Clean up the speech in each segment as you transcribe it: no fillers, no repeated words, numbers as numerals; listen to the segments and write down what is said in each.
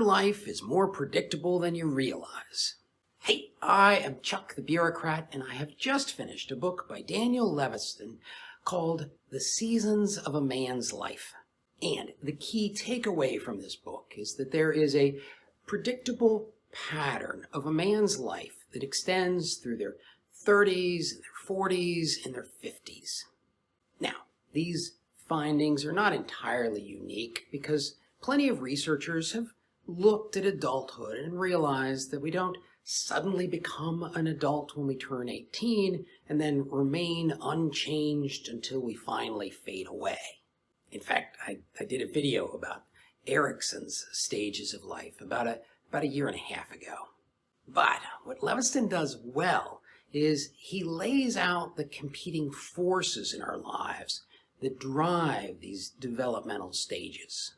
Your life is more predictable than you realize. Hey, I am Chuck the Bureaucrat, and I have just finished a book by Daniel Levitin called The Seasons of a Man's Life. And the key takeaway from this book is that there is a predictable pattern of a man's life that extends through their 30s, their 40s, and their 50s. Now, these findings are not entirely unique because plenty of researchers have looked at adulthood and realized that we don't suddenly become an adult when we turn 18 and then remain unchanged until we finally fade away. In fact, I did a video about Erickson's stages of life about a year and a half ago. But what Levitin does well is he lays out the competing forces in our lives that drive these developmental stages.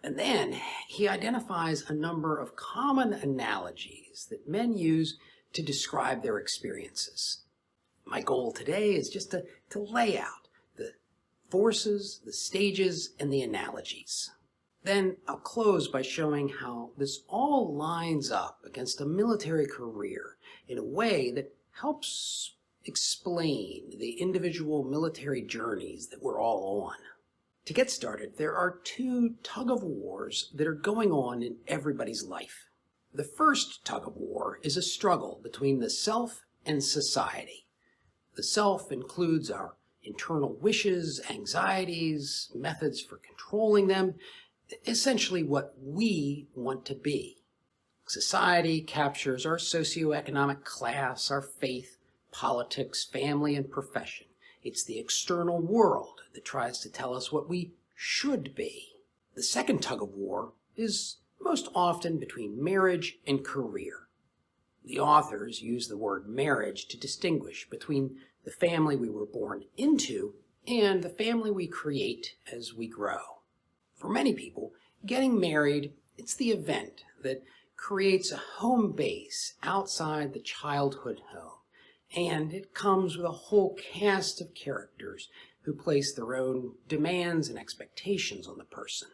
And then he identifies a number of common analogies that men use to describe their experiences. My goal today is just to lay out the forces, the stages, and the analogies. Then I'll close by showing how this all lines up against a military career in a way that helps explain the individual military journeys that we're all on. To get started, there are two tug-of-wars that are going on in everybody's life. The first tug-of-war is a struggle between the self and society. The self includes our internal wishes, anxieties, methods for controlling them, essentially what we want to be. Society captures our socioeconomic class, our faith, politics, family, and profession. It's the external world that tries to tell us what we should be. The second tug-of-war is most often between marriage and career. The authors use the word marriage to distinguish between the family we were born into and the family we create as we grow. For many people, getting married, it's the event that creates a home base outside the childhood home. And it comes with a whole cast of characters who place their own demands and expectations on the person.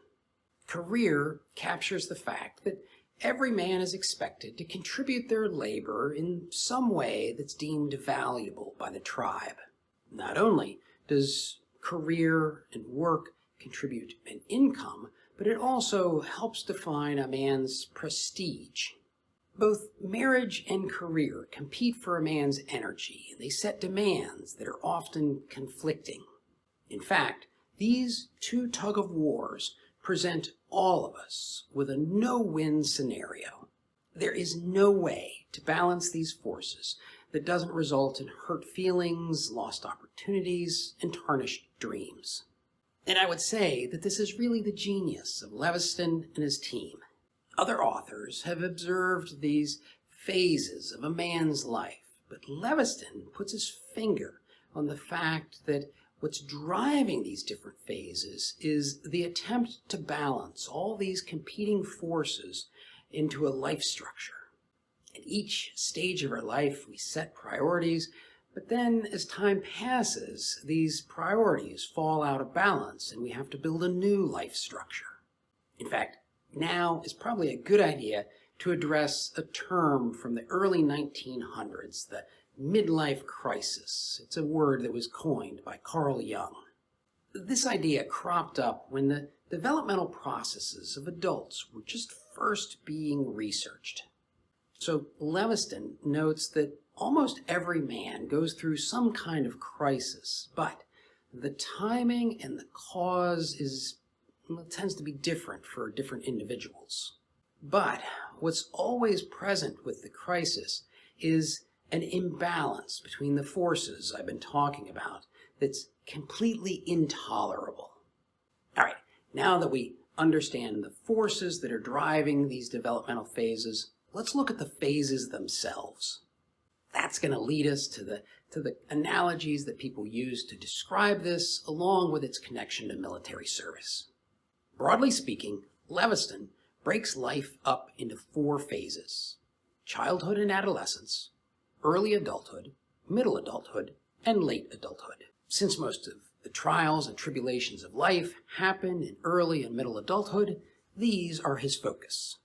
Career captures the fact that every man is expected to contribute their labor in some way that's deemed valuable by the tribe. Not only does career and work contribute an income, but it also helps define a man's prestige. Both marriage and career compete for a man's energy, and they set demands that are often conflicting. In fact, these two tug-of-wars present all of us with a no-win scenario. There is no way to balance these forces that doesn't result in hurt feelings, lost opportunities, and tarnished dreams. And I would say that this is really the genius of Levitin and his team. Other authors have observed these phases of a man's life, but Levitin puts his finger on the fact that what's driving these different phases is the attempt to balance all these competing forces into a life structure. At each stage of our life, we set priorities, but then as time passes, these priorities fall out of balance and we have to build a new life structure. In fact, now is probably a good idea to address a term from the early 1900s, the midlife crisis. It's a word that was coined by Carl Jung. This idea cropped up when the developmental processes of adults were just first being researched. So Levitin notes that almost every man goes through some kind of crisis, but the timing and the cause tends to be different for different individuals. But what's always present with the crisis is an imbalance between the forces I've been talking about that's completely intolerable. All right, now that we understand the forces that are driving these developmental phases, let's look at the phases themselves. That's going to lead us to the analogies that people use to describe this, along with its connection to military service. Broadly speaking, Levitin breaks life up into 4 phases: childhood and adolescence, early adulthood, middle adulthood, and late adulthood. Since most of the trials and tribulations of life happen in early and middle adulthood, these are his focus.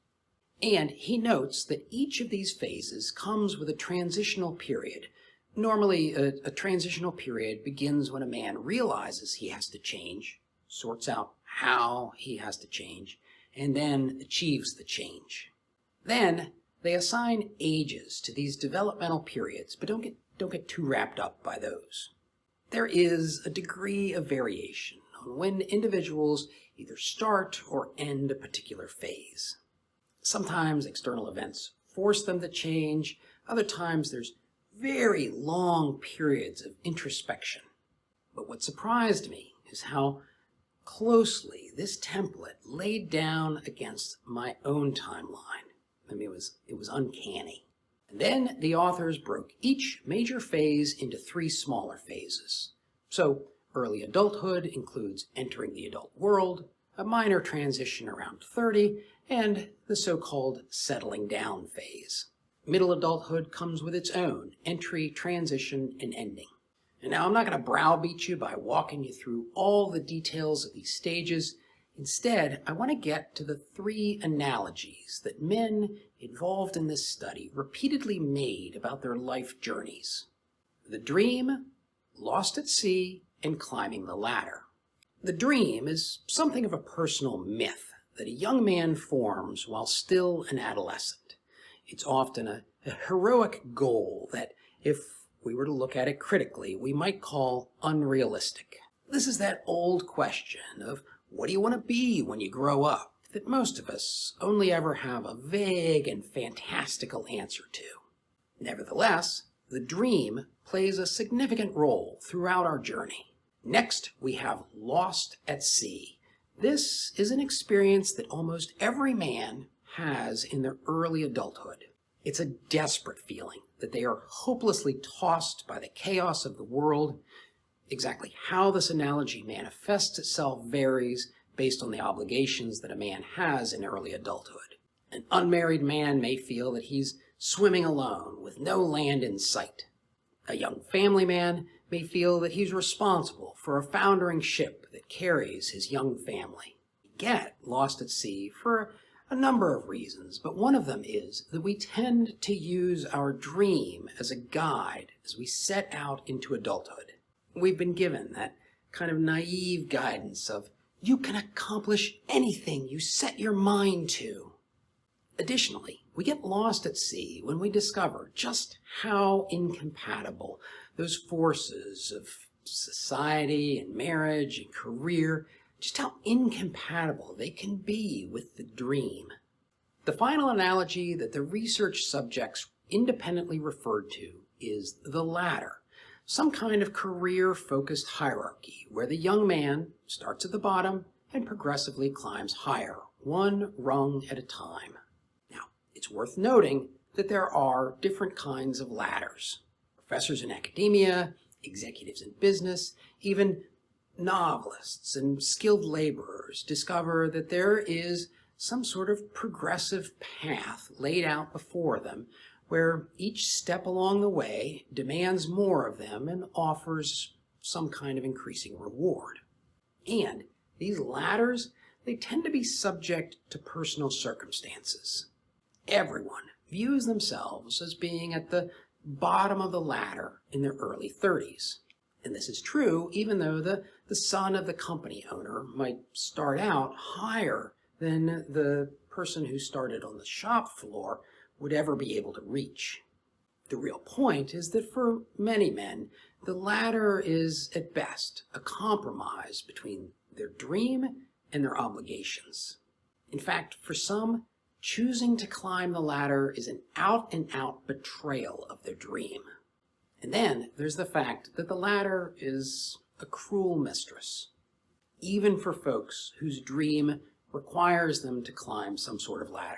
And he notes that each of these phases comes with a transitional period. Normally, a transitional period begins when a man realizes he has to change, sorts out how he has to change, and then achieves the change. Then they assign ages to these developmental periods, but don't get too wrapped up by those. There is a degree of variation on when individuals either start or end a particular phase. Sometimes external events force them to change. Other times there's very long periods of introspection. But what surprised me is how closely this template laid down against my own timeline. I mean, it was uncanny. And then the authors broke each major phase into 3 smaller phases. So early adulthood includes entering the adult world, a minor transition around 30, and the so-called settling down phase. Middle adulthood comes with its own entry, transition, and ending. And now I'm not going to browbeat you by walking you through all the details of these stages. Instead, I want to get to the 3 analogies that men involved in this study repeatedly made about their life journeys: the dream, lost at sea, and climbing the ladder. The dream is something of a personal myth that a young man forms while still an adolescent. It's often a heroic goal that, if we were to look at it critically, we might call unrealistic. This is that old question of, what do you want to be when you grow up, that most of us only ever have a vague and fantastical answer to. Nevertheless, the dream plays a significant role throughout our journey. Next, we have lost at sea. This is an experience that almost every man has in their early adulthood. It's a desperate feeling that they are hopelessly tossed by the chaos of the world. Exactly how this analogy manifests itself varies based on the obligations that a man has in early adulthood. An unmarried man may feel that he's swimming alone with no land in sight. A young family man may feel that he's responsible for a foundering ship that carries his young family. We get lost at sea for a number of reasons, but one of them is that we tend to use our dream as a guide as we set out into adulthood. We've been given that kind of naive guidance of, you can accomplish anything you set your mind to. Additionally, we get lost at sea when we discover just how incompatible those forces of society and marriage and career, just how incompatible they can be with the dream. The final analogy that the research subjects independently referred to is the ladder, some kind of career-focused hierarchy where the young man starts at the bottom and progressively climbs higher, one rung at a time. Now, it's worth noting that there are different kinds of ladders. Professors in academia, executives in business, even novelists and skilled laborers discover that there is some sort of progressive path laid out before them where each step along the way demands more of them and offers some kind of increasing reward. And these ladders, they tend to be subject to personal circumstances. Everyone views themselves as being at the bottom of the ladder in their early 30s. And this is true even though the son of the company owner might start out higher than the person who started on the shop floor would ever be able to reach. The real point is that for many men, the ladder is at best a compromise between their dream and their obligations. In fact, for some, choosing to climb the ladder is an out-and-out betrayal of their dream. And then there's the fact that the ladder is a cruel mistress, even for folks whose dream requires them to climb some sort of ladder,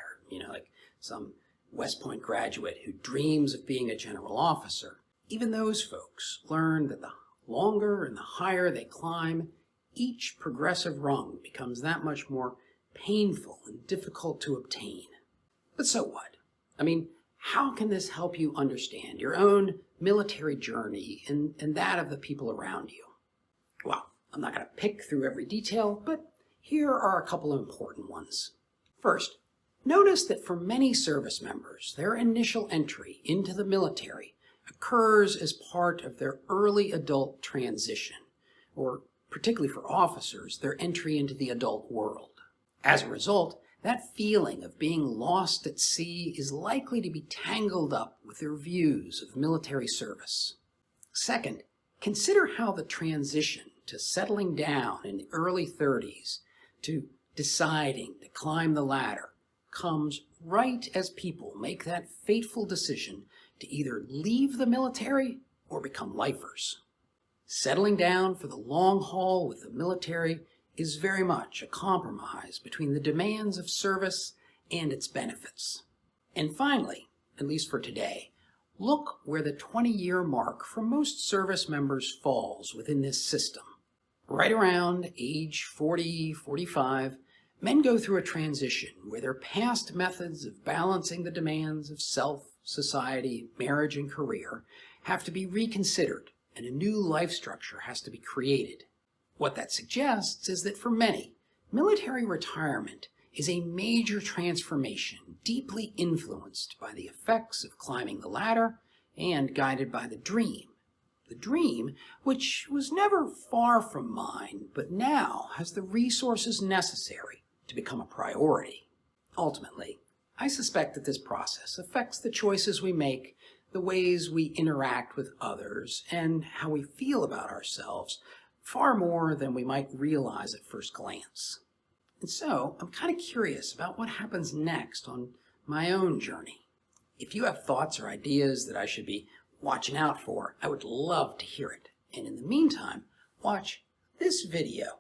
like some West Point graduate who dreams of being a general officer. Even those folks learn that the longer and the higher they climb, each progressive rung becomes that much more painful and difficult to obtain. But so what? I mean, how can this help you understand your own military journey and that of the people around you? Well, I'm not going to pick through every detail, but here are a couple of important ones. First, Notice that for many service members, their initial entry into the military occurs as part of their early adult transition, or particularly for officers, their entry into the adult world. As a result, that feeling of being lost at sea is likely to be tangled up with their views of military service. Second, consider how the transition to settling down in the early 30s to deciding to climb the ladder comes right as people make that fateful decision to either leave the military or become lifers. Settling down for the long haul with the military is very much a compromise between the demands of service and its benefits. And finally, at least for today, look where the 20-year mark for most service members falls within this system. Right around age 40, 45, men go through a transition where their past methods of balancing the demands of self, society, marriage, and career have to be reconsidered, and a new life structure has to be created. What that suggests is that for many, military retirement is a major transformation deeply influenced by the effects of climbing the ladder and guided by the dream. The dream, which was never far from mine, but now has the resources necessary to become a priority. Ultimately, I suspect that this process affects the choices we make, the ways we interact with others, and how we feel about ourselves, far more than we might realize at first glance. And so, I'm kind of curious about what happens next on my own journey. If you have thoughts or ideas that I should be watching out for, I would love to hear it. And in the meantime, watch this video